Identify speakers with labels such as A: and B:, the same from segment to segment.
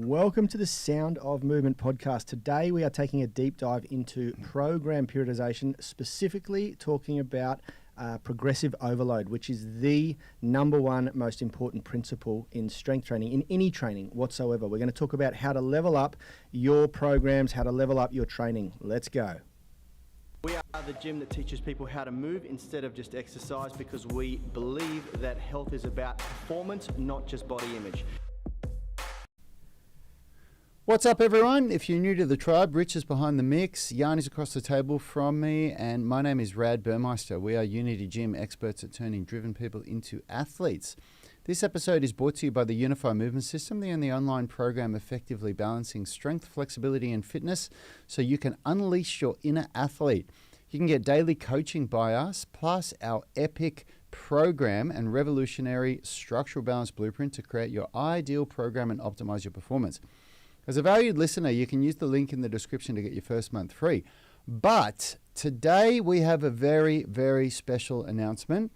A: Welcome to the Sound of Movement podcast. Today we are taking a deep dive into program periodization, specifically talking about progressive overload, which is the number one most important principle in strength training, in any training whatsoever. We're going to talk about how to level up your programs, how to level up your training. Let's go. We are the gym that teaches people how to move instead of just exercise, because we believe that health is about performance, not just body image.
B: What's up, everyone? If you're new to the tribe, Rich is behind the mix, Yanni's across the table from me, and my name is Rad Burmeister. We are Unity Gym experts at turning driven people into athletes. This episode is brought to you by the Unified Movement System, the only online program effectively balancing strength, flexibility, and fitness so you can unleash your inner athlete. You can get daily coaching by us, plus our epic program and revolutionary structural balance blueprint to create your ideal program and optimize your performance. As a valued listener, you can use the link in the description to get your first month free. But today we have a very, very special announcement.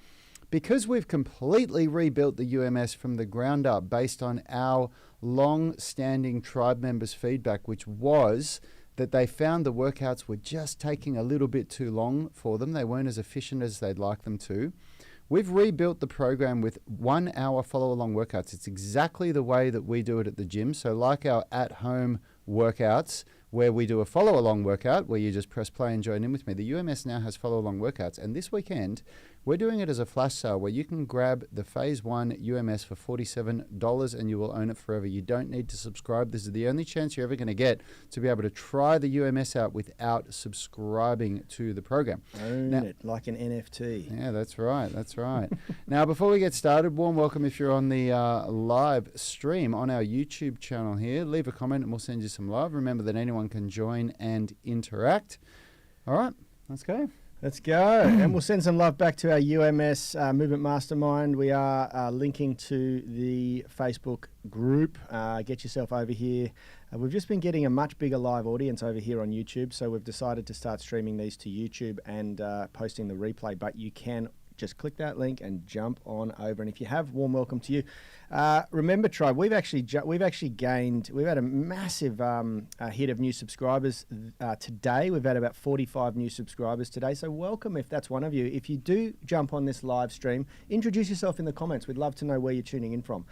B: Because we've completely rebuilt the UMS from the ground up based on our long-standing tribe members' feedback, which was that they found the workouts were just taking a little bit too long for them. They weren't as efficient as they'd like them to. We've rebuilt the program with 1 hour follow-along workouts. It's exactly the way that we do it at the gym. So like our at-home workouts, where we do a follow-along workout where you just press play and join in with me, the UMS now has follow-along workouts. And this weekend, we're doing it as a flash sale where you can grab the Phase 1 UMS for $47 and you will own it forever. You don't need to subscribe. This is the only chance you're ever going to get to be able to try the UMS out without subscribing to the program.
A: Own it like an NFT.
B: Yeah, that's right. That's right. Now, before we get started, warm welcome if you're on the live stream on our YouTube channel here. Leave a comment and we'll send you some love. Remember that anyone can join and interact. All right, let's go.
A: Let's go. And we'll send some love back to our UMS Movement Mastermind. We are linking to the Facebook group. Get yourself over here. We've just been getting a much bigger live audience over here on YouTube, so we've decided to start streaming these to YouTube and posting the replay. But you can just click that link and jump on over. And if you have, warm welcome to you. Remember, tribe, we've actually had a massive hit of new subscribers today. We've had about 45 new subscribers today. So welcome if that's one of you. If you do jump on this live stream, introduce yourself in the comments. We'd love to know where you're tuning in from.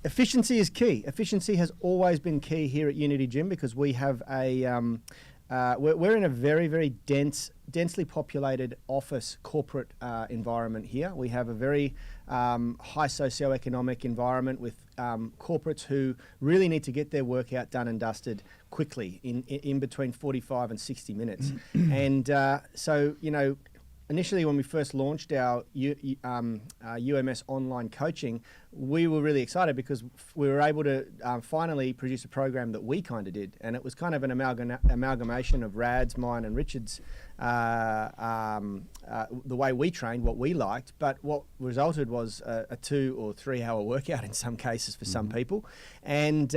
A: Efficiency is key. Efficiency has always been key here at Unity Gym because we have we're in a very, very densely populated office corporate environment here. We have a very high socioeconomic environment with corporates who really need to get their workout done and dusted quickly in between 45 and 60 minutes. And so, you know, initially, when we first launched our UMS online coaching, we were really excited because we were able to finally produce a program that we kind of did. And it was kind of an amalgamation of Rad's, mine, and Richard's, the way we trained, what we liked. But what resulted was a 2 or 3 hour workout in some cases for some people. And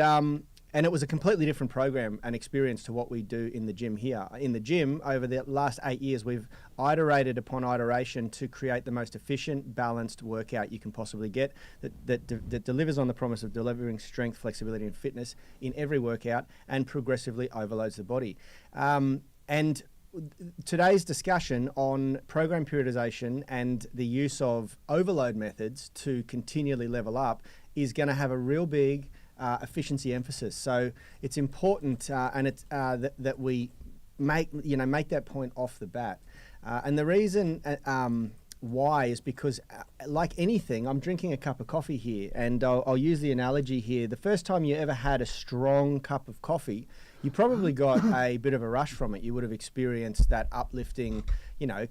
A: it was a completely different program and experience to what we do in the gym here. In the gym, over the last 8 years, we've iterated upon iteration to create the most efficient, balanced workout you can possibly get that delivers on the promise of delivering strength, flexibility, and fitness in every workout and progressively overloads the body. And today's discussion on program periodization and the use of overload methods to continually level up is going to have a real big efficiency emphasis. So it's important and it's that we make that point off the bat. And the reason why is because, like anything, I'm drinking a cup of coffee here, and I'll use the analogy here. The first time you ever had a strong cup of coffee, you probably got a bit of a rush from it. You would have experienced that uplifting,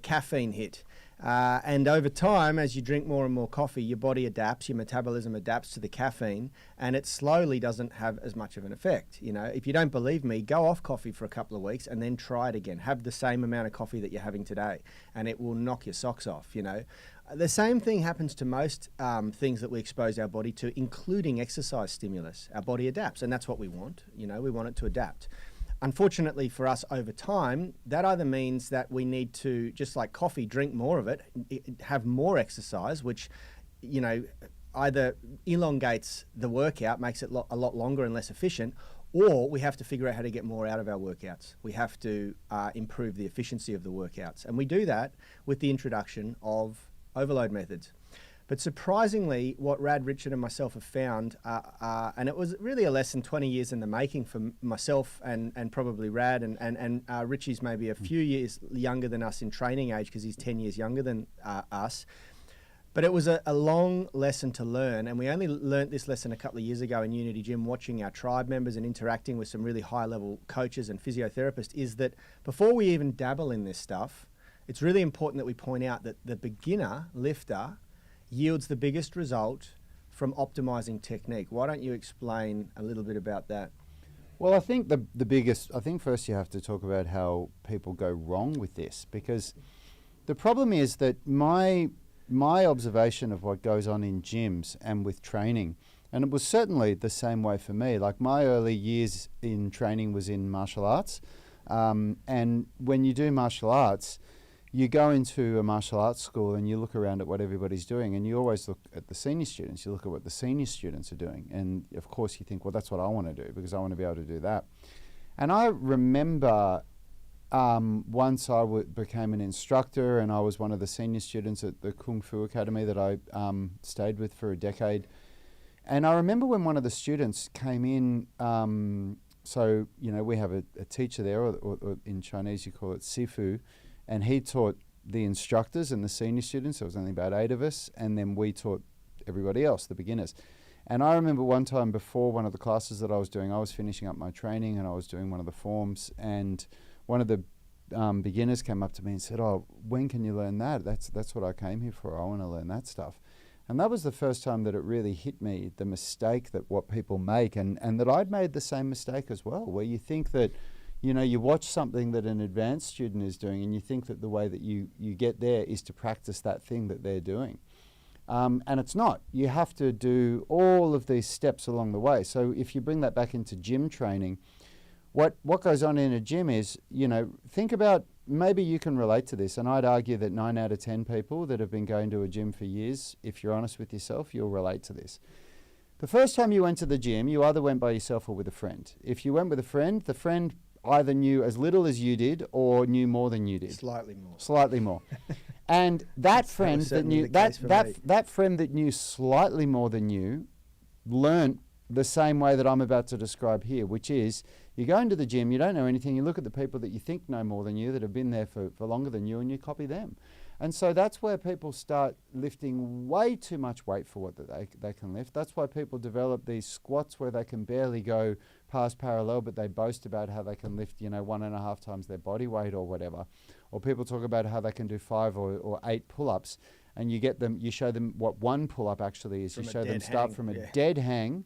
A: caffeine hit. And over time, as you drink more and more coffee, your body adapts, your metabolism adapts to the caffeine, and it slowly doesn't have as much of an effect. If you don't believe me, go off coffee for a couple of weeks and then try it again. Have the same amount of coffee that you're having today, and it will knock your socks off, The same thing happens to most things that we expose our body to, including exercise stimulus. Our body adapts, and that's what we want. We want it to adapt. Unfortunately for us over time, that either means that we need to, just like coffee, drink more of it, have more exercise, which, either elongates the workout, makes it a lot longer and less efficient, or we have to figure out how to get more out of our workouts. We have to improve the efficiency of the workouts. And we do that with the introduction of overload methods. But surprisingly, what Rad, Richard and myself have found, and it was really a lesson 20 years in the making for myself and probably Rad, and Richie's maybe a few years younger than us in training age because he's 10 years younger than us. But it was a long lesson to learn, and we only learnt this lesson a couple of years ago in Unity Gym, watching our tribe members and interacting with some really high-level coaches and physiotherapists, is that before we even dabble in this stuff, it's really important that we point out that the beginner lifter yields the biggest result from optimizing technique. Why don't you explain a little bit about that?
B: Well, I think the biggest, I think first you have to talk about how people go wrong with this, because the problem is that my observation of what goes on in gyms and with training, and it was certainly the same way for me, like my early years in training was in martial arts, and when you do martial arts, you go into a martial arts school and you look around at what everybody's doing, and you always look at the senior students, you look at what the senior students are doing, and of course you think, well, that's what I want to do because I want to be able to do that. And I remember once I became an instructor, and I was one of the senior students at the Kung Fu Academy that I stayed with for a decade. And I remember when one of the students came in, so, you know, we have a teacher there, or in Chinese you call it Sifu, and he taught the instructors and the senior students. There was only about 8 of us, and then we taught everybody else, the beginners. And I remember one time before one of the classes that I was doing, I was finishing up my training and I was doing one of the forms, and one of the beginners came up to me and said, "Oh, when can you learn that? That's what I came here for. I want to learn that stuff." And that was the first time that it really hit me, the mistake that what people make, and that I'd made the same mistake as well, where you think that, you know, you watch something that an advanced student is doing and you think that the way that you get there is to practice that thing that they're doing. And it's not. You have to do all of these steps along the way. So if you bring that back into gym training, what goes on in a gym is, you know, think about, maybe you can relate to this, and I'd argue that 9 out of 10 people that have been going to a gym for years, if you're honest with yourself, you'll relate to this. The first time you went to the gym, you either went by yourself or with a friend. If you went with a friend, the friend either knew as little as you did or knew more than you did.
A: Slightly more.
B: Slightly more. And that friend that knew that friend that knew slightly more than you learnt the same way that I'm about to describe here, which is you go into the gym, you don't know anything, you look at the people that you think know more than you, that have been there for longer than you, and you copy them. And so that's where people start lifting way too much weight for what they can lift. That's why people develop these squats where they can barely go past parallel, but they boast about how they can lift, 1.5 times their body weight or whatever. Or people talk about how they can do 5 or 8 pull-ups, and you show them what one pull-up actually is. You show them start from a dead hang,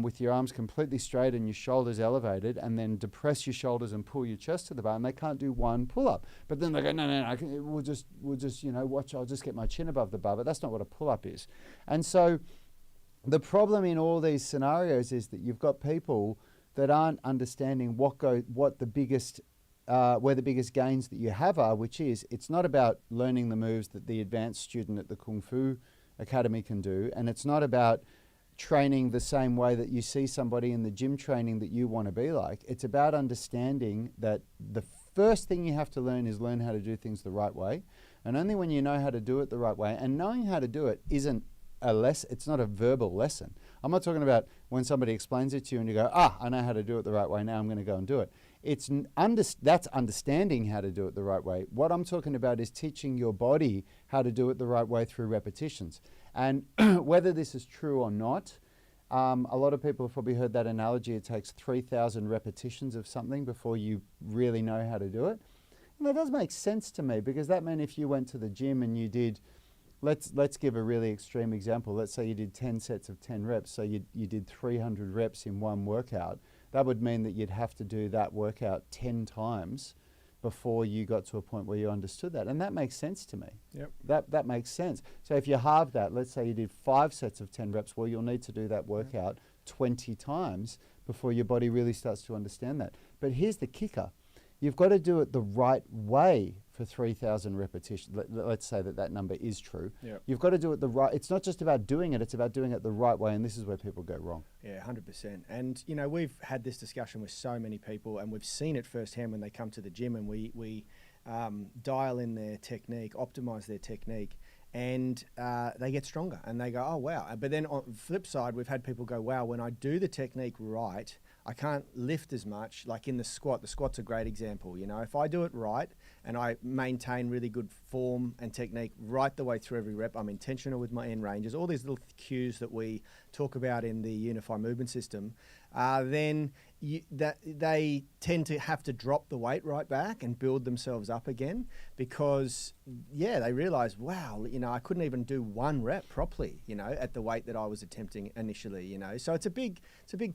B: with your arms completely straight and your shoulders elevated, and then depress your shoulders and pull your chest to the bar, and they can't do one pull-up. But then they go, no, we'll just watch, I'll just get my chin above the bar. But that's not what a pull-up is. And so the problem in all these scenarios is that you've got people that aren't understanding where the biggest gains that you have are, which is, it's not about learning the moves that the advanced student at the Kung Fu Academy can do, and it's not about training the same way that you see somebody in the gym training that you want to be like. It's about understanding that the first thing you have to learn is learn how to do things the right way. And only when you know how to do it the right way, and knowing how to do it isn't it's not a verbal lesson. I'm not talking about when somebody explains it to you and you go, I know how to do it the right way, now I'm going to go and do it. That's understanding how to do it the right way. What I'm talking about is teaching your body how to do it the right way through repetitions. And whether this is true or not, a lot of people have probably heard that analogy. It takes 3,000 repetitions of something before you really know how to do it. And that does make sense to me, because that meant if you went to the gym and you did, let's give a really extreme example. Let's say you did 10 sets of 10 reps, so you did 300 reps in one workout. That would mean that you'd have to do that workout 10 times before you got to a point where you understood that. And that makes sense to me. Yep. That makes sense. So if you halve that, let's say you did 5 sets of 10 reps, well, you'll need to do that workout 20 times before your body really starts to understand that. But here's the kicker. You've got to do it the right way for 3,000 repetitions, let's say that number is true.
A: Yep.
B: You've got to do it the right. It's not just about doing it; it's about doing it the right way. And this is where people go wrong.
A: Yeah, 100%. And we've had this discussion with so many people, and we've seen it firsthand when they come to the gym, and we dial in their technique, optimize their technique, and they get stronger, and they go, oh wow. But then on the flip side, we've had people go, wow, when I do the technique right, I can't lift as much. Like in the squat's a great example. If I do it right and I maintain really good form and technique right the way through every rep, I'm intentional with my end ranges, all these little cues that we talk about in the Unified Movement System, then they tend to have to drop the weight right back and build themselves up again because, they realize, wow, I couldn't even do one rep properly, at the weight that I was attempting initially, So it's a big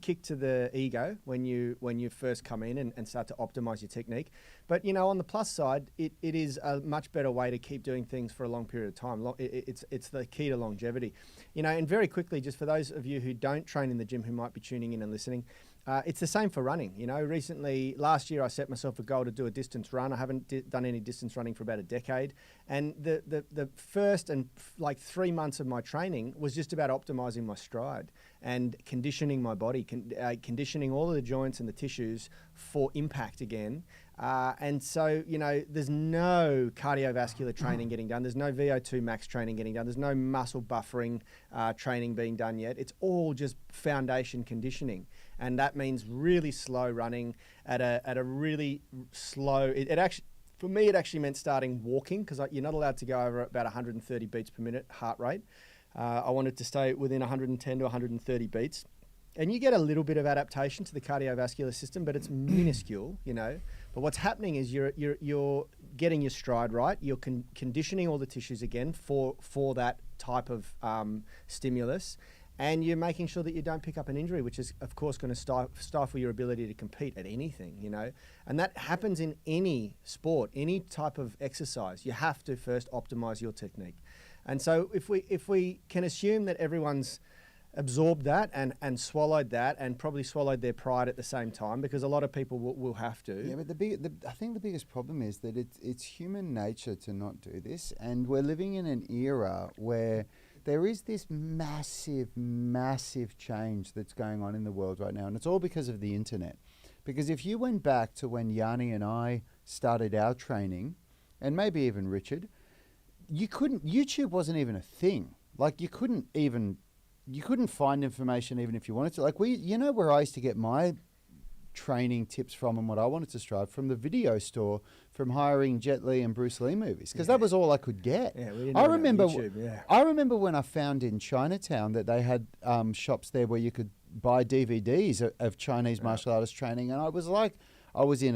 A: kick to the ego when you first come in and start to optimize your technique. But, on the plus side, it is a much better way to keep doing things for a long period of time. It's the key to longevity. And very quickly, just for those of you who don't train in the gym who might be tuning in and listening, it's the same for running. Recently, last year, I set myself a goal to do a distance run. I haven't done any distance running for about a decade. And the first 3 months of my training was just about optimizing my stride and conditioning my body, conditioning all of the joints and the tissues for impact again. And so, there's no cardiovascular training getting done. There's no VO2 max training getting done. There's no muscle buffering training being done yet. It's all just foundation conditioning. And that means really slow running at a really slow, for me, it actually meant starting walking because you're not allowed to go over about 130 beats per minute heart rate. I wanted to stay within 110 to 130 beats. And you get a little bit of adaptation to the cardiovascular system, but it's minuscule, But what's happening is you're getting your stride right. You're conditioning all the tissues again for that type of stimulus. And you're making sure that you don't pick up an injury, which is, of course, going to stifle your ability to compete at anything, And that happens in any sport, any type of exercise. You have to first optimize your technique. And so if we can assume that everyone's absorbed that and swallowed that and probably swallowed their pride at the same time, because a lot of people will have to.
B: Yeah, but I think the biggest problem is that it's human nature to not do this, and we're living in an era where there is this massive, massive change that's going on in the world right now, and it's all because of the internet. Because if you went back to when Yani and I started our training, and maybe even Richard, YouTube wasn't even a thing. Like you couldn't find information even if you wanted to. Like where I used to get my training tips from and what I wanted to strive from the video store, from hiring Jet Li and Bruce Lee movies, because that was all I could get.
A: Yeah, we didn't know about YouTube,
B: I remember when I found in Chinatown that they had shops there where you could buy DVDs of Chinese martial artist training, and I was like, I was in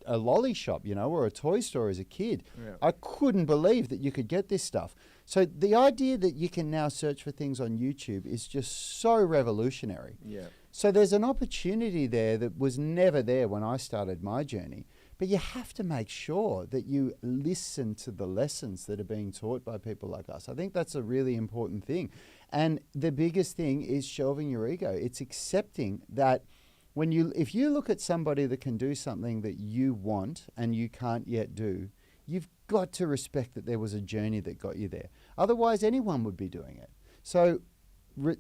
B: a lolly shop, or a toy store as a kid. Yeah. I couldn't believe that you could get this stuff. So the idea that you can now search for things on YouTube is just so revolutionary.
A: Yeah.
B: So there's an opportunity there that was never there when I started my journey. But you have to make sure that you listen to the lessons that are being taught by people like us. I think that's a really important thing. And the biggest thing is shelving your ego. It's accepting that if you look at somebody that can do something that you want and you can't yet do, you've got to respect that there was a journey that got you there. Otherwise, anyone would be doing it. So, what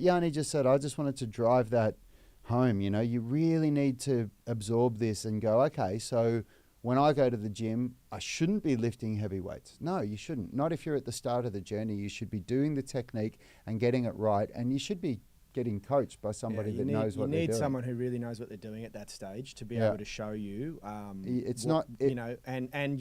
B: Yani just said, I just wanted to drive that home. You really need to absorb this and go, okay, so when I go to the gym, I shouldn't be lifting heavy weights. No, you shouldn't. Not if you're at the start of the journey. You should be doing the technique and getting it right, and you should be getting coached by somebody that knows what they're doing.
A: You need someone who really knows what they're doing at that stage to be able to show you. And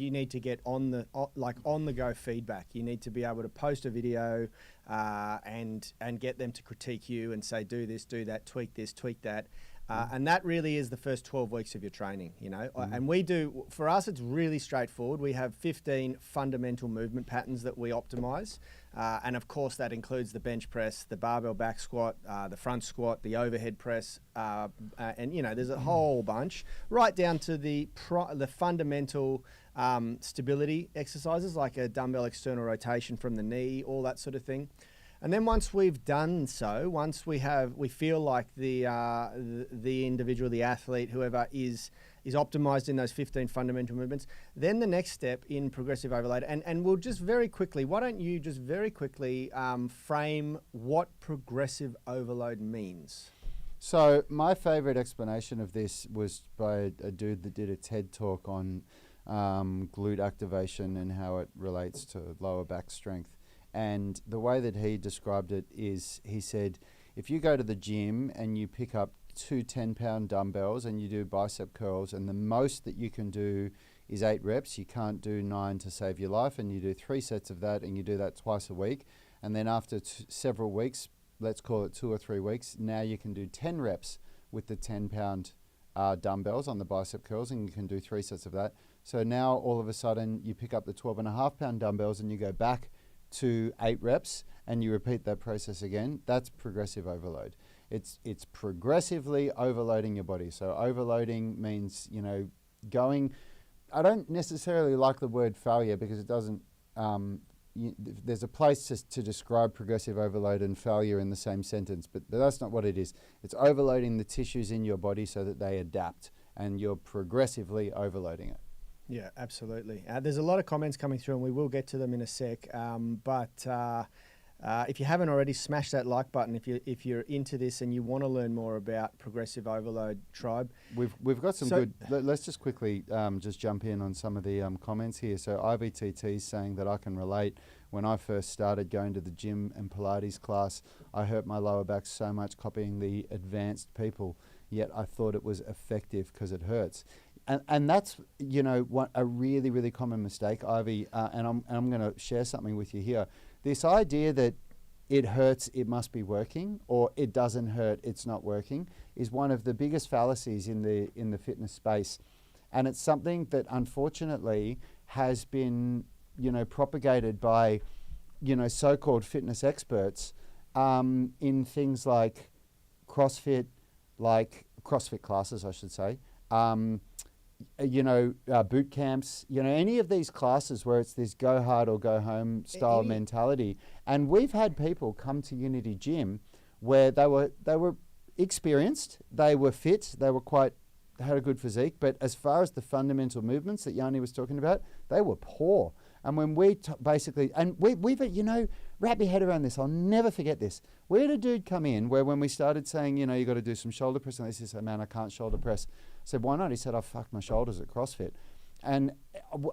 A: you need to get on the go feedback. You need to be able to post a video and get them to critique you and say, do this, do that, tweak this, tweak that. And that really is the first 12 weeks of your training, And for us, it's really straightforward. We have 15 fundamental movement patterns that we optimize. And of course, that includes the bench press, the barbell back squat, the front squat, the overhead press, and there's a whole bunch, right down to the fundamental stability exercises like a dumbbell external rotation from the knee, all that sort of thing. And then once we've done so, once we feel like the individual, the athlete, whoever is is optimized in those 15 fundamental movements. Then the next step in progressive overload, and we'll just very quickly, why don't you just very quickly frame what progressive overload means?
B: So my favorite explanation of this was by a dude that did a TED talk on glute activation and how it relates to lower back strength. And the way that he described it is, he said, if you go to the gym and you pick up two 10-pound dumbbells and you do bicep curls, and the most that you can do is 8 reps, you can't do 9 to save your life, and you do 3 sets of that, and you do that twice a week. And then after several weeks, let's call it 2 or 3 weeks, now you can do 10 reps with the 10-pound dumbbells on the bicep curls, and you can do 3 sets of that. So now all of a sudden you pick up the 12.5-pound dumbbells and you go back to 8 reps and you repeat that process again. That's progressive overload. It's progressively overloading your body. So overloading means, going, I don't necessarily like the word failure because it doesn't, there's a place to describe progressive overload and failure in the same sentence, but that's not what it is. It's overloading the tissues in your body so that they adapt, and you're progressively overloading it.
A: Yeah, absolutely. There's a lot of comments coming through, and we will get to them in a sec. But if you haven't already, smash that like button. If you're into this and you want to learn more about progressive overload, tribe.
B: We've got some good. Let's just quickly just jump in on some of the comments here. So IVTT is saying that I can relate. When I first started going to the gym and Pilates class, I hurt my lower back so much copying the advanced people. Yet I thought it was effective because it hurts. And that's, what a really, really common mistake, Ivy, and I'm going to share something with you here. This idea that it hurts, it must be working, or it doesn't hurt, it's not working, is one of the biggest fallacies in the fitness space. And it's something that unfortunately has been, propagated by, so-called fitness experts in things like CrossFit classes, I should say, boot camps, any of these classes where it's this go hard or go home style mentality. And we've had people come to Unity Gym where they were experienced, they were fit, they had a good physique, but as far as the fundamental movements that Yani was talking about, they were poor. And when we we've wrap your head around this. I'll never forget this. We had a dude come in where when we started saying, you got to do some shoulder press, and he said, man, I can't shoulder press. I said, why not? He said, I fucked my shoulders at CrossFit. And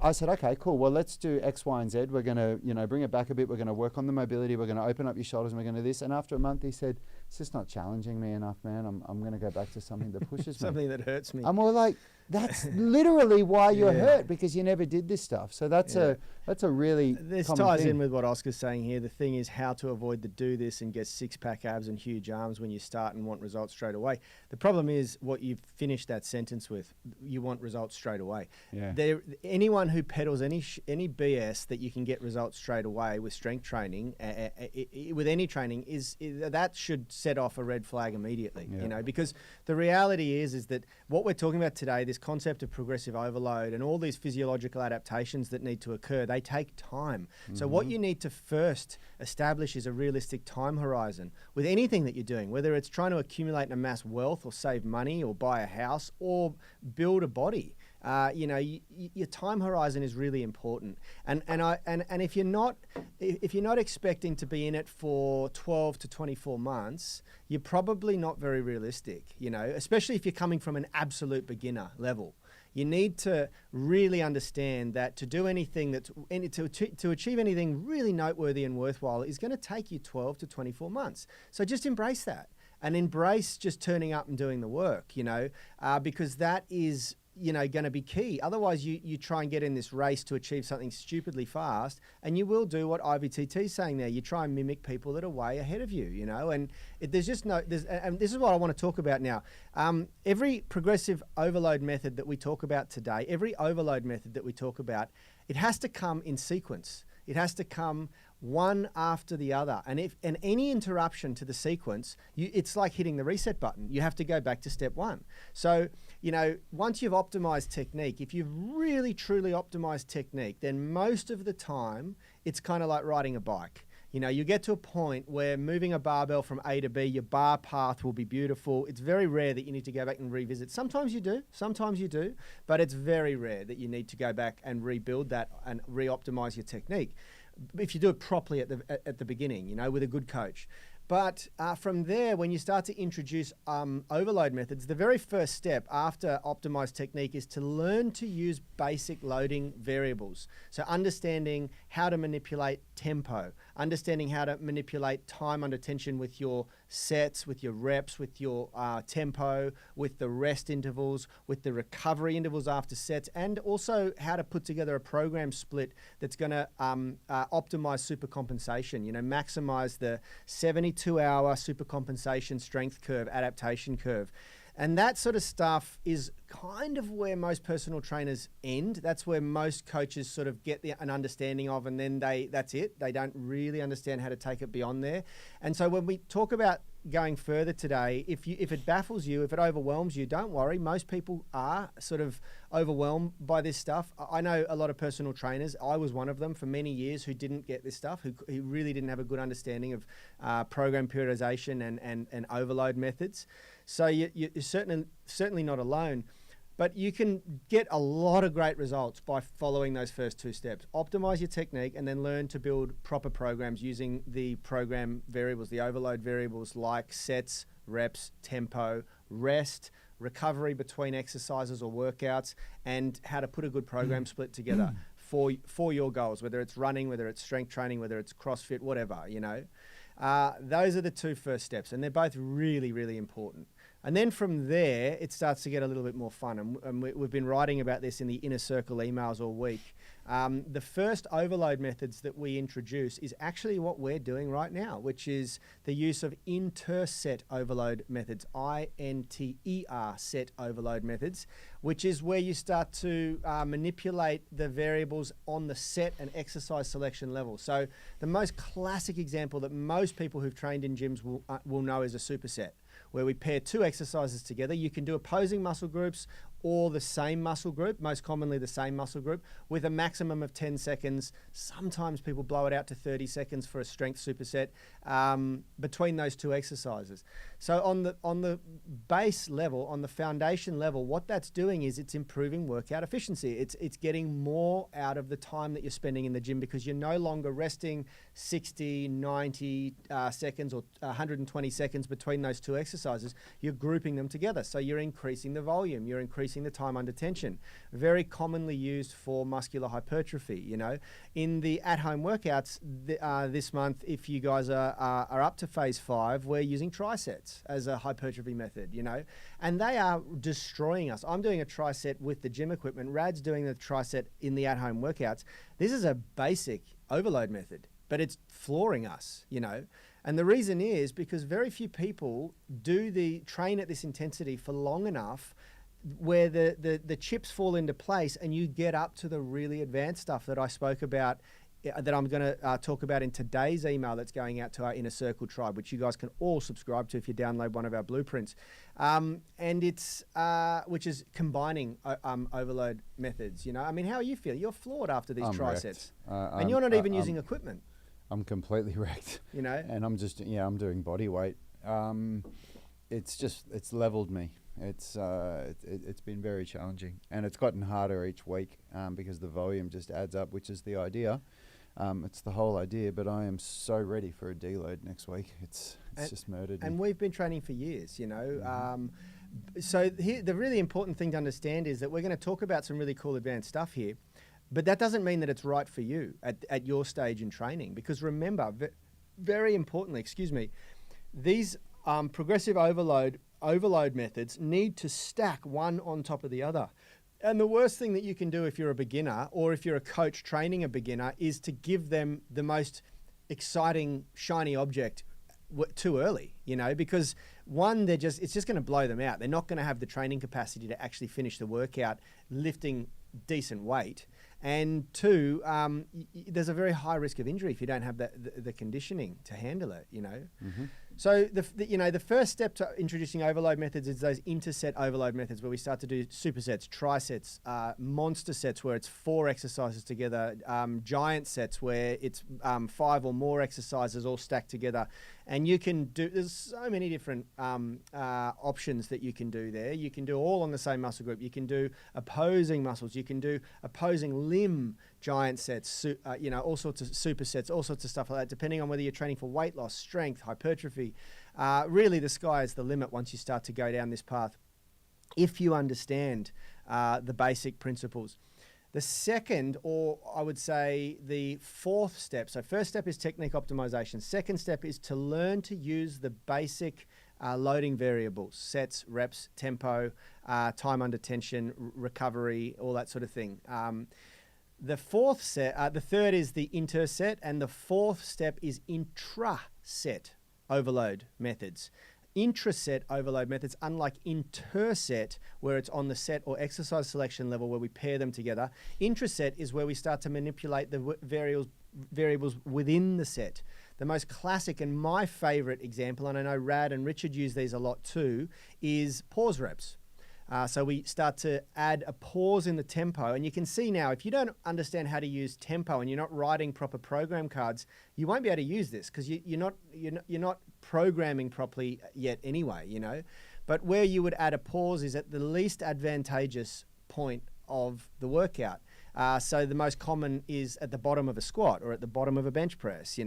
B: I said, okay, cool. Well, let's do X, Y, and Z. We're going to, bring it back a bit. We're going to work on the mobility. We're going to open up your shoulders, and we're going to do this. And after a month, he said, it's just not challenging me enough, man. I'm going to go back to something that pushes me.
A: Something that hurts me.
B: I'm all like, that's literally why you're hurt, because you never did this stuff. So that's a really
A: this
B: common
A: ties
B: thing.
A: in with what Oscar's saying here. The thing is how to avoid the do this and get 6-pack abs and huge arms when you start and want results straight away. The problem is what you've finished that sentence with. You want results straight away.
B: Yeah.
A: Anyone who peddles any BS that you can get results straight away with strength training, with any training, that should set off a red flag immediately. Because the reality is that what we're talking about today, this concept of progressive overload and all these physiological adaptations that need to occur, they take time. So what you need to first establish is a realistic time horizon with anything that you're doing, whether it's trying to accumulate and amass wealth or save money or buy a house or build a body. Your time horizon is really important, and if you're not expecting to be in it for 12 to 24 months, you're probably not very realistic. Especially if you're coming from an absolute beginner level. You need to really understand that to do anything to achieve anything really noteworthy and worthwhile is going to take you 12 to 24 months. So just embrace that and embrace just turning up and doing the work. Because that is going to be key. Otherwise, you try and get in this race to achieve something stupidly fast, and you will do what IVTT is saying there. You try and mimic people that are way ahead of you, and there's just no. And this is what I want to talk about now. Every progressive overload method that we talk about today, every overload method that we talk about, it has to come in sequence. It has to come one after the other. And any interruption to the sequence, it's like hitting the reset button. You have to go back to step one. So, once you've optimized technique, if you've really truly optimized technique, then most of the time it's kind of like riding a bike. You know, you get to a point where moving a barbell from A to B, your bar path will be beautiful. It's very rare that you need to go back and revisit. Sometimes you do, but it's very rare that you need to go back and rebuild that and re-optimize your technique. If you do it properly at the beginning, you know, with a good coach. But from there, when you start to introduce overload methods, the very first step after optimized technique is to learn to use basic loading variables. So understanding how to manipulate tempo, understanding how to manipulate time under tension with your sets, with your reps, with your tempo, with the rest intervals, with the recovery intervals after sets, and also how to put together a program split that's going to optimize supercompensation, you know, maximize the 72-hour supercompensation strength curve, adaptation curve. And that sort of stuff is kind of where most personal trainers end. That's where most coaches sort of get an understanding of, and then that's it. They don't really understand how to take it beyond there. And so when we talk about going further today, if it baffles you, if it overwhelms you, don't worry. Most people are sort of overwhelmed by this stuff. I know a lot of personal trainers. I was one of them for many years who didn't get this stuff, who really didn't have a good understanding of program periodization and overload methods. So you're certainly not alone. But you can get a lot of great results by following those first two steps. Optimize your technique and then learn to build proper programs using the program variables, the overload variables like sets, reps, tempo, rest, recovery between exercises or workouts, and how to put a good program split together for your goals, whether it's running, whether it's strength training, whether it's CrossFit, whatever, you know. Those are the two first steps, and they're both really, really important. And then from there, it starts to get a little bit more fun. And we've been writing about this in the Inner Circle emails all week. The first overload methods that we introduce is actually what we're doing right now, which is the use of Interset overload methods, I-N-T-E-R set overload methods, which is where you start to manipulate the variables on the set and exercise selection level. So the most classic example that most people who've trained in gyms will know is a superset, where we pair two exercises together. You can do opposing muscle groups or the same muscle group, most commonly the same muscle group, with a maximum of 10 seconds. Sometimes people blow it out to 30 seconds for a strength superset between those two exercises. So on the base level, on the foundation level, what that's doing is it's improving workout efficiency. It's getting more out of the time that you're spending in the gym because you're no longer resting 60, 90 seconds or 120 seconds between those two exercises. You're grouping them together. So you're increasing the volume, you're increasing the time under tension. Very commonly used for muscular hypertrophy, you know. In the at-home workouts this month, if you guys are up to phase 5, we're using trisets as a hypertrophy method, you know, and they are destroying us. I'm doing a triset with the gym equipment. Rad's doing the triset in the at-home workouts. This is a basic overload method, but it's flooring us, you know. And the reason is because very few people train at this intensity for long enough where the chips fall into place and you get up to the really advanced stuff that I spoke about, that I'm going to talk about in today's email that's going out to our Inner Circle tribe, which you guys can all subscribe to if you download one of our blueprints. And it's which is combining overload methods. You know, I mean, how are you feeling? You're floored after these trisets, and you're not even using equipment.
B: I'm completely wrecked.
A: You know,
B: and I'm just I'm doing body weight. It's leveled me. It's been very challenging, and it's gotten harder each week because the volume just adds up, which is the idea. It's the whole idea, but I am so ready for a deload next week. It's just murdered me.
A: And we've been training for years, you know. So here, the really important thing to understand is that we're going to talk about some really cool advanced stuff here, but that doesn't mean that it's right for you at your stage in training. Because remember, very importantly, these progressive overload methods need to stack one on top of the other. And the worst thing that you can do if you're a beginner or if you're a coach training a beginner is to give them the most exciting, shiny object too early, you know, because one, it's just going to blow them out. They're not going to have the training capacity to actually finish the workout lifting decent weight. And two, there's a very high risk of injury if you don't have the conditioning to handle it, you know. So the first step to introducing overload methods is those interset overload methods where we start to do supersets, trisets, monster sets where it's 4 exercises together, giant sets where it's 5 or more exercises all stacked together. And you can do, there's so many different options that you can do there. You can do all on the same muscle group. You can do opposing muscles. You can do opposing limb giant sets, all sorts of supersets, all sorts of stuff like that, depending on whether you're training for weight loss, strength, hypertrophy. Really, the sky is the limit once you start to go down this path, if you understand the basic principles. The second, or I would say the fourth step, so first step is technique optimization. Second step is to learn to use the basic loading variables, sets, reps, tempo, time under tension, recovery, all that sort of thing. The third is the interset, and the fourth step is intraset overload methods. Intraset overload methods, unlike interset, where it's on the set or exercise selection level where we pair them together. Intraset is where we start to manipulate the variables within the set. The most classic and my favorite example, and I know Rad and Richard use these a lot too, is pause reps. So we start to add a pause in the tempo, and you can see now, if you don't understand how to use tempo and you're not writing proper program cards, you won't be able to use this because you're not programming properly yet anyway, But where you would add a pause is at the least advantageous point of the workout. So the most common is at the bottom of a squat or at the bottom of a bench press,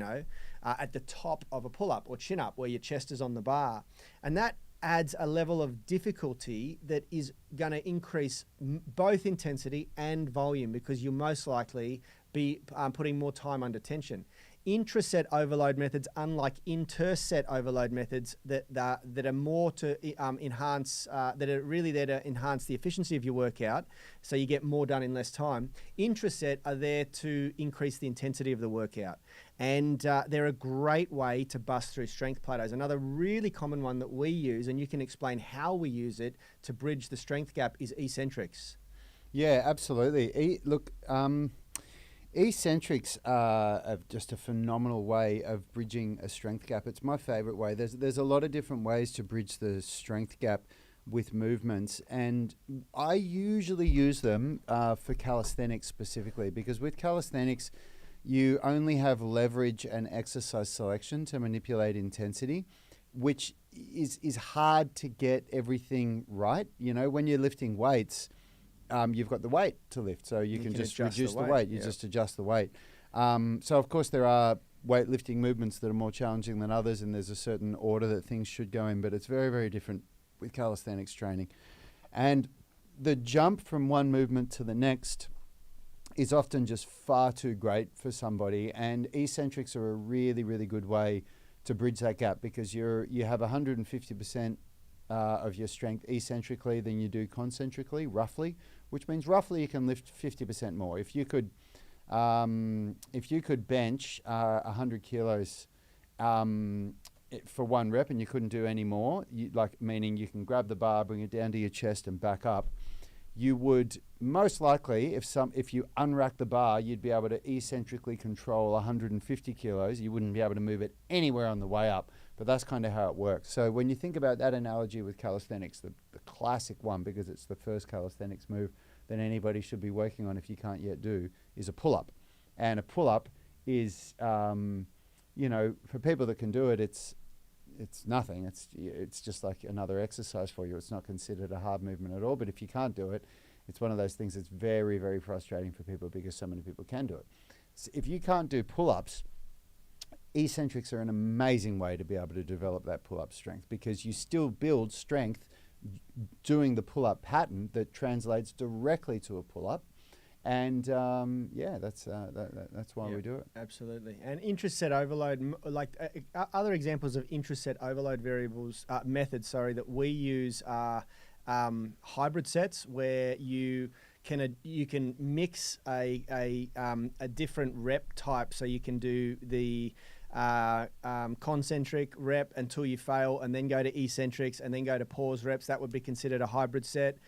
A: at the top of a pull-up or chin-up where your chest is on the bar. And that adds a level of difficulty that is going to increase both intensity and volume because you'll most likely be putting more time under tension. Intraset overload methods, unlike interset overload methods that are more to enhance, that are really there to enhance the efficiency of your workout, so you get more done in less time. Intraset are there to increase the intensity of the workout. And they're a great way to bust through strength plateaus. Another really common one that we use, and you can explain how we use it to bridge the strength gap, is eccentrics.
B: Yeah, absolutely. Eccentrics are just a phenomenal way of bridging a strength gap. It's my favorite way. There's a lot of different ways to bridge the strength gap with movements, and I usually use them for calisthenics specifically, because with calisthenics, you only have leverage and exercise selection to manipulate intensity, which is hard to get everything right. When you're lifting weights, you've got the weight to lift, so you can just reduce the weight. You just adjust the weight. So of course there are weightlifting movements that are more challenging than others, and there's a certain order that things should go in, but it's very, very different with calisthenics training. And the jump from one movement to the next is often just far too great for somebody, and eccentrics are a really, really good way to bridge that gap, because you have 150% of your strength eccentrically than you do concentrically, roughly, which means roughly you can lift 50% more. If you could bench 100 kilos for one rep and you couldn't do any more, meaning you can grab the bar, bring it down to your chest and back up, you would most likely, if you unrack the bar, you'd be able to eccentrically control 150 kilos. You wouldn't be able to move it anywhere on the way up, but that's kind of how it works. So when you think about that analogy with calisthenics, the classic one, because it's the first calisthenics move that anybody should be working on if you can't yet do, is a pull-up. And a pull-up is, for people that can do it, it's nothing. It's just like another exercise for you. It's not considered a hard movement at all. But if you can't do it, it's one of those things that's very, very frustrating for people, because so many people can do it. So if you can't do pull-ups, eccentrics are an amazing way to be able to develop that pull-up strength, because you still build strength doing the pull-up pattern that translates directly to a pull-up. And that's why we do it.
A: Absolutely. And intraset overload, other examples of intraset overload methods that we use are hybrid sets, where you can mix a different rep type. So you can do the concentric rep until you fail, and then go to eccentrics, and then go to pause reps. That would be considered a hybrid set.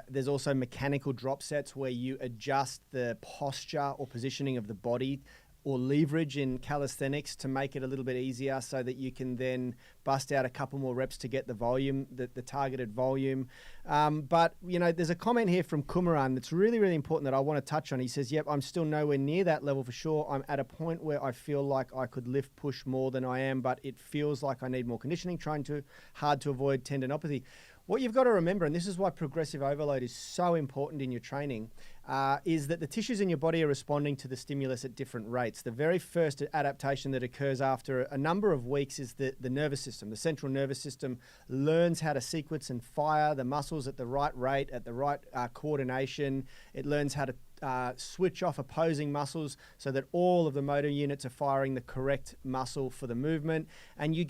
A: There's also mechanical drop sets, where you adjust the posture or positioning of the body or leverage in calisthenics to make it a little bit easier so that you can then bust out a couple more reps to get the volume, the targeted volume. But, you know, there's a comment here from Kumaran that's really, really important that I want to touch on. He says, yep, I'm still nowhere near that level for sure. I'm at a point where I feel like I could lift, push more than I am, but it feels like I need more conditioning, trying too hard to avoid tendinopathy. What you've got to remember, and this is why progressive overload is so important in your training, is that the tissues in your body are responding to the stimulus at different rates. The very first adaptation that occurs after a number of weeks is the nervous system. The central nervous system learns how to sequence and fire the muscles at the right rate, at the right coordination. It learns how to switch off opposing muscles so that all of the motor units are firing the correct muscle for the movement, and you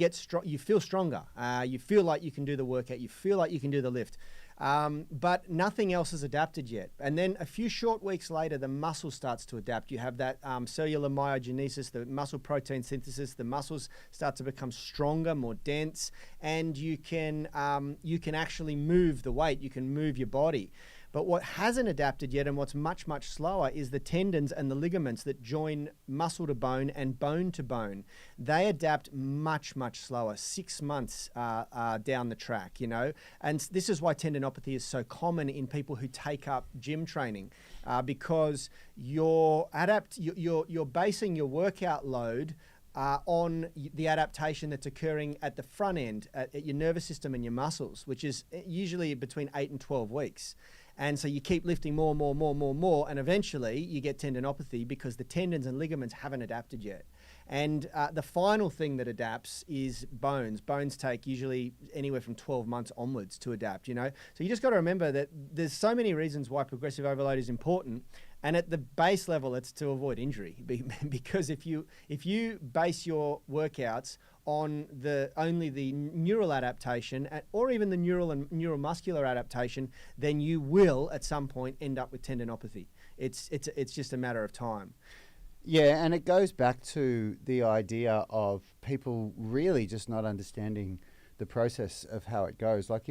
A: feel stronger. You feel like you can do the workout. You feel like you can do the lift. But nothing else has adapted yet. And then a few short weeks later, the muscle starts to adapt. You have that cellular myogenesis, the muscle protein synthesis. The muscles start to become stronger, more dense, and you can actually move the weight. You can move your body. But what hasn't adapted yet, and what's much, much slower, is the tendons and the ligaments that join muscle to bone and bone to bone. They adapt much, much slower, 6 months down the track, you know. And this is why tendinopathy is so common in people who take up gym training, because you're basing your workout load on the adaptation that's occurring at the front end, at your nervous system and your muscles, which is usually between 8 and 12 weeks. And so you keep lifting more, and eventually you get tendinopathy because the tendons and ligaments haven't adapted yet. And the final thing that adapts is bones. Bones take usually anywhere from 12 months onwards to adapt, you know. So you just got to remember that there's so many reasons why progressive overload is important. And at the base level, it's to avoid injury, because if you base your workouts on only the neural adaptation or even the neural and neuromuscular adaptation, then you will at some point end up with tendinopathy. It's just a matter of time.
B: Yeah, and it goes back to the idea of people really just not understanding the process of how it goes. Like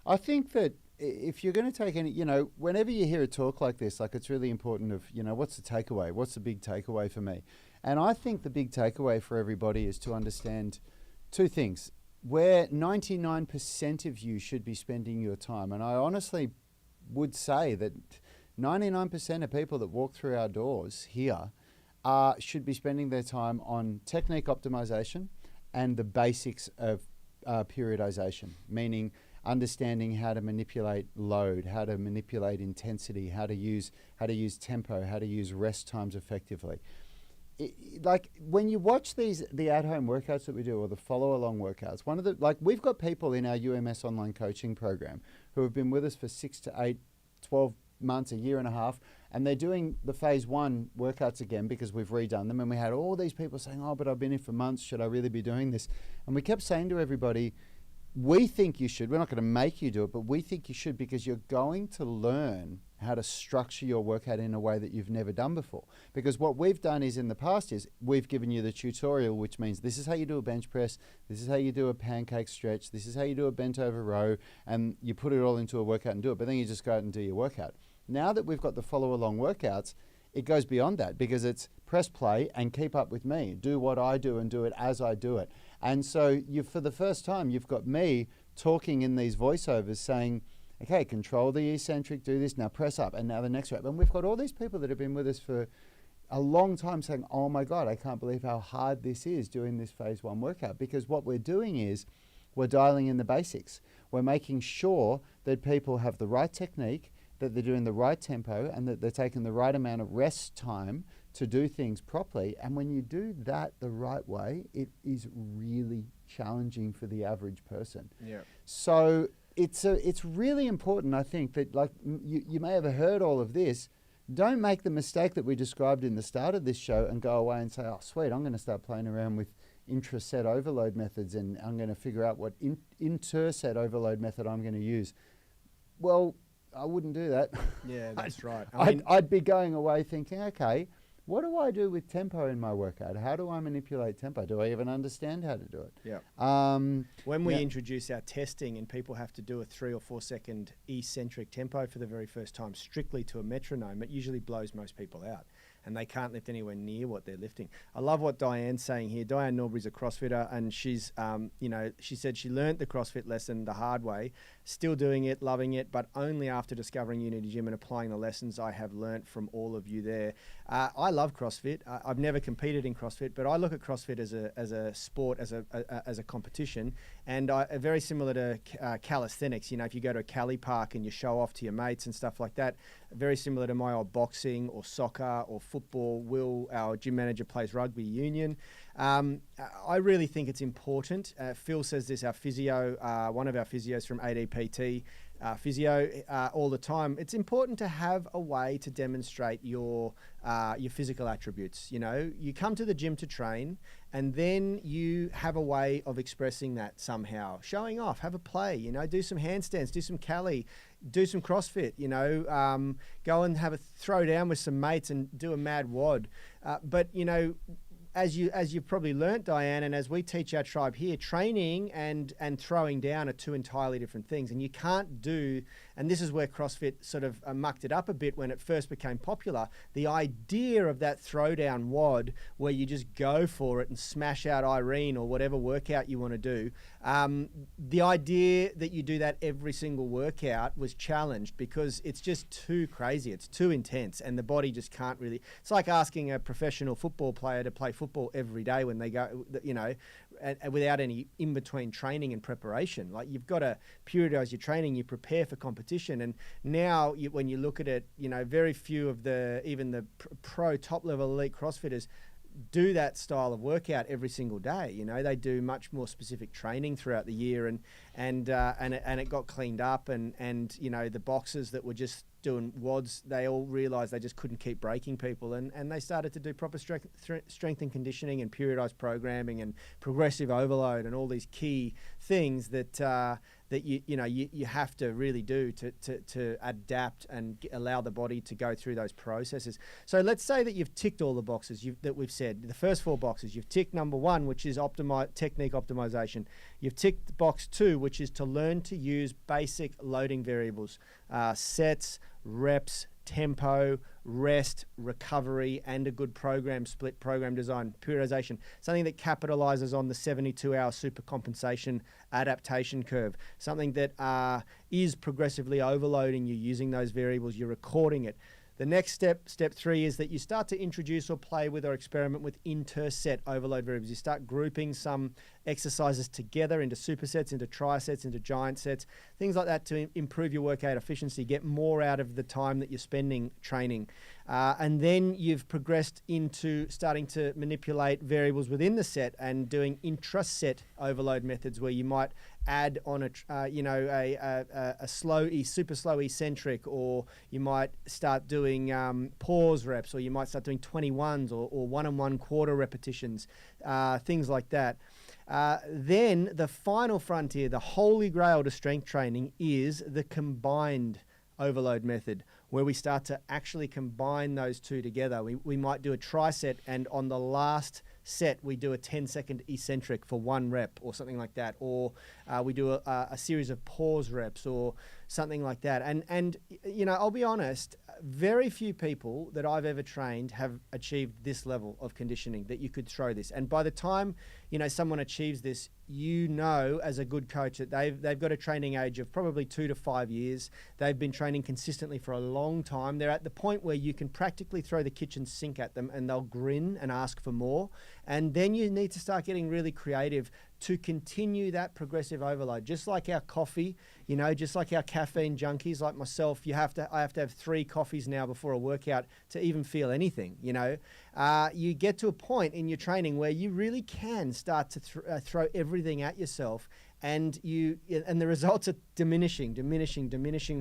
B: I think that if you're going to take any, you know, whenever you hear a talk like this, like it's really important of, you know, what's the takeaway? What's the big takeaway for me? And I think the big takeaway for everybody is to understand two things. Where 99% of you should be spending your time, and I honestly would say that 99% of people that walk through our doors here should be spending their time on technique optimization and the basics of periodization, meaning understanding how to manipulate load, how to manipulate intensity, how to use tempo, how to use rest times effectively. Like when you watch the at-home workouts that we do, or the follow-along workouts, we've got people in our UMS online coaching program who have been with us for 6 to 8, 12 months, a year and a half, and they're doing the phase 1 workouts again because we've redone them. And we had all these people saying, oh, but I've been here for months. Should I really be doing this? And we kept saying to everybody, we think you should. We're not going to make you do it, but we think you should, because you're going to learn how to structure your workout in a way that you've never done before. Because what we've done is in the past is we've given you the tutorial, which means this is how you do a bench press, this is how you do a pancake stretch, this is how you do a bent over row, and you put it all into a workout and do it, but then you just go out and do your workout. Now that we've got the follow along workouts, it goes beyond that, because it's press play and keep up with me. Do what I do and do it as I do it. And so for the first time, you've got me talking in these voiceovers saying, okay, control the eccentric, do this, now press up, and now the next rep. And we've got all these people that have been with us for a long time saying, oh my God, I can't believe how hard this is doing this phase 1 workout. Because what we're doing is we're dialing in the basics. We're making sure that people have the right technique, that they're doing the right tempo, and that they're taking the right amount of rest time to do things properly. And when you do that the right way, it is really challenging for the average person.
A: Yeah.
B: So it's really important, I think, that like you may have heard all of this. Don't make the mistake that we described in the start of this show and go away and say, oh, sweet, I'm going to start playing around with Interset overload methods, and I'm going to figure out what Interset overload method I'm going to use. Well, I wouldn't do that.
A: Yeah, that's right.
B: I'd be going away thinking, okay, what do I do with tempo in my workout? How do I manipulate tempo? Do I even understand how to do it?
A: Yeah. When we introduce our testing and people have to do a 3 or 4 second eccentric tempo for the very first time, strictly to a metronome, it usually blows most people out. and they can't lift anywhere near what they're lifting. I love what Diane's saying here. Diane Norbury's a CrossFitter, and she's, she said she learnt the CrossFit lesson the hard way, still doing it, loving it, but only after discovering Unity Gym and applying the lessons I have learnt from all of you there. I love CrossFit. I've never competed in CrossFit, but I look at CrossFit as a sport, as a competition, and very similar to calisthenics. If you go to a Cali park and you show off to your mates and stuff like that, very similar to my old boxing or soccer or football. Will, our gym manager, plays rugby union. I really think it's important. Phil says this, our physio, one of our physios from ADPT, physio all the time. It's important to have a way to demonstrate your physical attributes. You come to the gym to train, and then you have a way of expressing that somehow, showing off, have a play. Do some handstands, do some Cali, do some CrossFit. Go and have a throw down with some mates and do a mad WOD. But as you've probably learnt, Diane, and as we teach our tribe here, training and throwing down are two entirely different things. And you can't do, and this is where CrossFit sort of mucked it up a bit when it first became popular, the idea of that throwdown WOD where you just go for it and smash out Irene or whatever workout you want to do. The idea that you do that every single workout was challenged because it's just too crazy. It's too intense, and the body just can't really. It's like asking a professional football player to play football every day when they go, and without any in-between training and preparation. Like, you've got to periodize your training, you prepare for competition. And now when you look at it, very few of even the pro top-level elite CrossFitters do that style of workout every single day. They do much more specific training throughout the year, and it got cleaned up, and the boxers that were just doing WODs, they all realized they just couldn't keep breaking people, and they started to do proper strength and conditioning and periodized programming and progressive overload and all these key things that you have to really do to adapt and allow the body to go through those processes. So let's say that you've ticked all the boxes that we've said, the first 4 boxes. You've ticked number 1, which is technique optimization. You've ticked box 2, which is to learn to use basic loading variables, sets, reps, tempo, rest, recovery, and a good split program design, periodization, something that capitalizes on the 72-hour supercompensation adaptation curve, something that is progressively overloading you using those variables, you're recording it. The next step 3, is that you start to introduce or play with or experiment with interset overload variables. You start grouping some exercises together into supersets, into trisets, into giant sets, things like that to improve your workout efficiency, get more out of the time that you're spending training. And then you've progressed into starting to manipulate variables within the set and doing intraset overload methods where you might add on a super slow eccentric, or you might start doing pause reps, or you might start doing 21s or 1 1/4 repetitions, things like that. Then the final frontier, the holy grail to strength training, is the combined overload method, where we start to actually combine those two together. We might do a triset, and on the last set we do a 10-second eccentric for 1 rep or something like that, or we do a series of pause reps or something like that. And I'll be honest, very few people that I've ever trained have achieved this level of conditioning, that you could throw this. And by the time someone achieves this, as a good coach, that they've got a training age of probably 2 to 5 years. They've been training consistently for a long time. They're at the point where you can practically throw the kitchen sink at them and they'll grin and ask for more. And then you need to start getting really creative to continue that progressive overload. Just like our coffee, just like our caffeine junkies like myself, I have to have 3 coffees now before a workout to even feel anything. You get to a point in your training where you really can start to throw everything at yourself, and the results are diminishing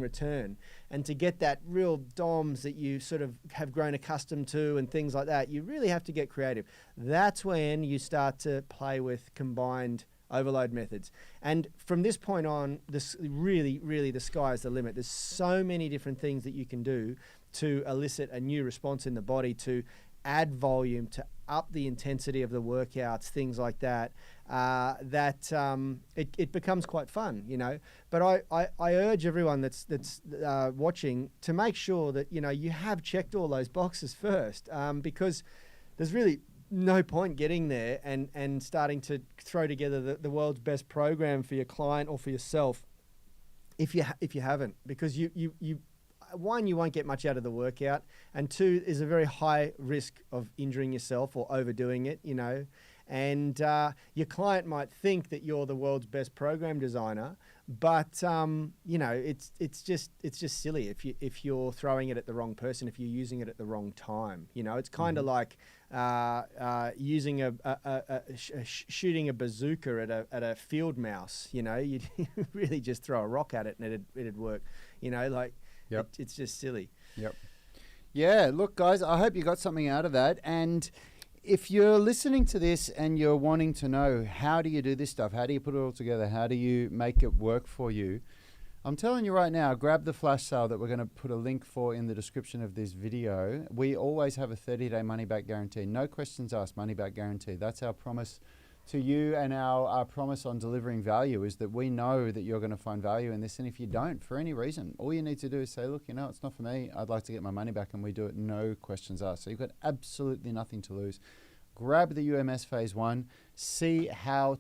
A: return. And to get that real DOMs that you sort of have grown accustomed to and things like that, you really have to get creative. That's when you start to play with combined overload methods. And from this point on, this really the sky is the limit. There's so many different things that you can do to elicit a new response in the body, to add volume, to up the intensity of the workouts, things like that, it becomes quite fun, you know. But I urge everyone that's watching to make sure that, you know, you have checked all those boxes first, because there's really no point getting there and starting to throw together the world's best program for your client or for yourself if you haven't, because you one, you won't get much out of the workout, and two, is a very high risk of injuring yourself or overdoing it, you know. And your client might think that you're the world's best program designer, but you know, it's just silly if you're throwing it at the wrong person, if you're using it at the wrong time. You know, it's kind of like using shooting a bazooka at a field mouse. You know, you'd really just throw a rock at it and it'd work. You know, like. Yep. It's just silly.
B: Yep. Yeah, look, guys, I hope you got something out of that. And if you're listening to this and you're wanting to know, how do you do this stuff? How do you put it all together? How do you make it work for you? I'm telling you right now, grab the flash sale that we're going to put a link for in the description of this video. We always have a 30-day money-back guarantee. No questions asked, money-back guarantee. That's our promise to you, and our promise on delivering value is that we know that you're going to find value in this. And if you don't, for any reason, all you need to do is say, look, you know, it's not for me. I'd like to get my money back, and we do it, no questions asked. So you've got absolutely nothing to lose. Grab the UMS Phase 1, see how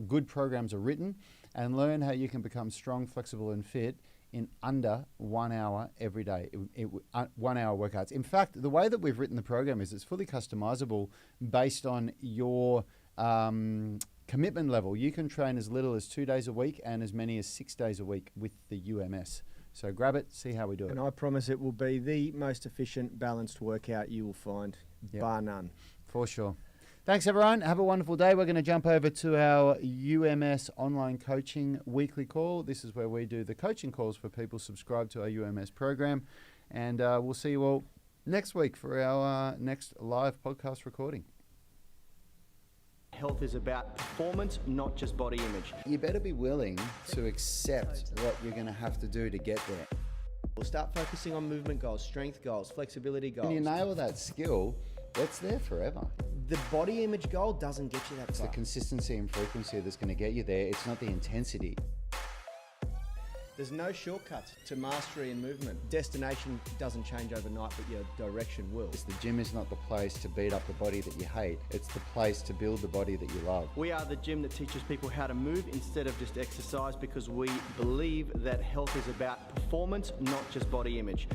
B: good programs are written, and learn how you can become strong, flexible, and fit in under 1 hour every day, 1 hour workouts. In fact, the way that we've written the program is it's fully customizable based on your commitment level. You can train as little as 2 days a week and as many as 6 days a week with the UMS. So grab it, see how we do it.
A: And I promise it will be the most efficient, balanced workout you will find, bar none.
B: For sure. Thanks, everyone. Have a wonderful day. We're going to jump over to our UMS online coaching weekly call. This is where we do the coaching calls for people subscribed to our UMS program. And we'll see you all next week for our next live podcast recording.
C: Health is about performance, not just body image.
B: You better be willing to accept what you're going to have to do to get there.
A: We'll start focusing on movement goals, strength goals, flexibility goals.
B: When you nail that skill, it's there forever.
A: The body image goal doesn't get you that far.
B: It's the consistency and frequency that's going to get you there. It's not the intensity.
A: There's no shortcuts to mastery and movement. Destination doesn't change overnight, but your direction will.
B: The gym is not the place to beat up the body that you hate. It's the place to build the body that you love.
C: We are the gym that teaches people how to move instead of just exercise, because we believe that health is about performance, not just body image.